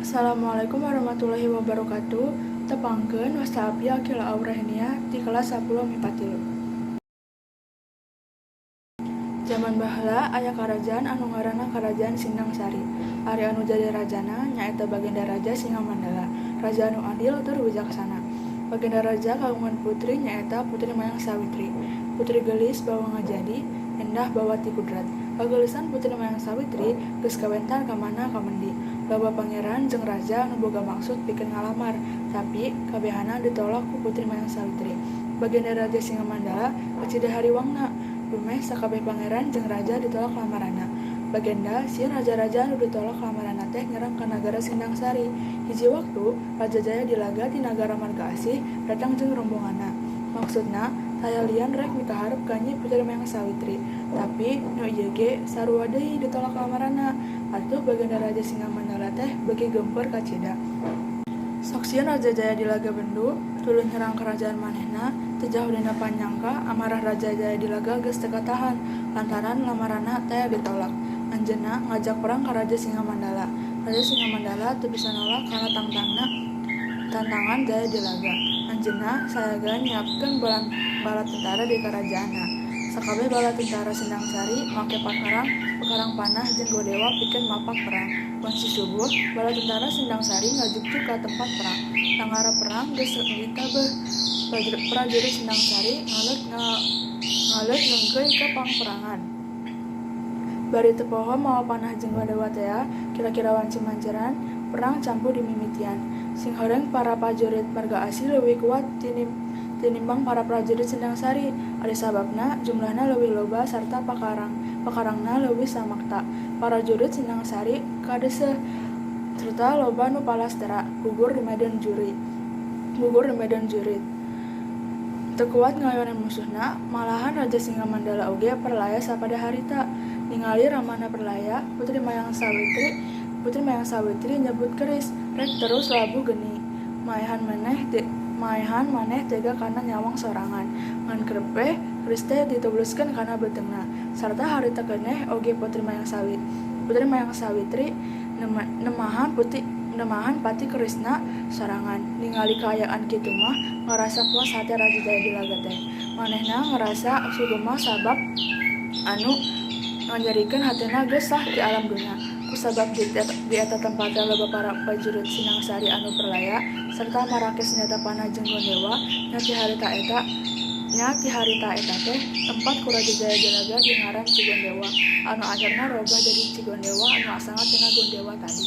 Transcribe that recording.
Assalamualaikum warahmatullahi wabarakatuh. Tepangkeun wastapi akila aurehnia di kelas 10 MIPA 3. Zaman baheula aya karajaan anu ngaranna Karajaan Sindang Sari. Ari anu jadi rajana nyaeta Baginda Raja Singamandala, raja anu adil tur wijaksana. Baginda Raja kagungan putri nyaeta Putri Mayang Sawitri. Putri gelis bawa ngajadi, endah bawati kudrat. Kageulisan Putri Mayang Sawitri geus kawentar ka mana ka mendi. Loba pangeran jeung raja anu boga maksud pikeun ngalamar, tapi kabehana ditolak ku Putri Mayang Sawitri. Baginda Raja Singamandala kacida hariwangna, dumeh sakabeh pangeran jeung raja ditolak lamaranna. Bagenda sieun raja-raja anu ditolak lamaranna teh nyerang ka nagara Sindang Sari. Hiji waktu Raja Jaya dilaga di nagara Marga Asih datang jeung rombonganna. Maksudna sayalian rek mikaharep ka Nyi Putri Mayang Sawitri, tapi nu ieu ge sarua deui ditolak lamaranna. Atuh Baginda Raja Singamandala teh beuki gempeur kacida. Sok sieun Raja Jaya dilaga bendu tuluy nyerang kerajaan manehna, teu jauh dina panyangka amarah Raja Jaya dilaga geus teu katahan lantaran lamaranna teh ditolak. Anjeunna ngajak perang ka Raja Singamandala. Raja Singamandala teu bisa nolak kana tantangan Jaya dilaga. Anjeunna sayagan nyiapkeun bala tentara di karajaanna. Sakabeh bala tentara Sindang Sari make pakarang panah jeung godewa pikeun mapak perang. Mun subuh, bala tentara Sindang Sari ngajukju ka tempat perang. Tangara perang geus ngita beuh. Prajurit Sindang Sari ngaleut ngeungkeuy ka pangperangan. Bari teu poho mawa panah jeung godewa teh, kira-kira wanci manceran, perang campu dimimitian. Sing horeng para prajurit Marga Asih leuwih kuat tinimbang para prajurit Sindang Sari. Ari sababna jumlahna leuwih loba sarta pakarangna leuwih samakta. Prajurit Sindang Sari kadeuseuh serta loba nu palastera gugur di medan jurit. Teu kuat ngayonan musuhna, malahan Raja Singamandala oge perlaya sapada harita. Ningali ramana perlaya, Putri Mayang Sawitri nyebut keris, rek terus labuh geni. Maehan maneh tega kana nyawang sorangan. Ngan krepeh keris teh ditobluskeun kana beutengna. Sarta harita keneh oge Putri Mayang Sawitri nemahan pati kerisna sorangan. Ningali kaayaan kitu mah ngarasa puas hate Raja Jaya dilaga teh. Manehna ngarasa sugema sabab anu nganjarikeun hatena geus sah di alam dunya. Kusabab di eta tempatna loba para prajurit Sindang Sari anu perlaya serta marake senjata panah jeung godewa. Nya ti harita eta teh tempat ku Raja Jaya dilaga di ngaran Cigondewa, anu akhirna robah jadi Cigondewa anu asalna tina Gondewa tadi.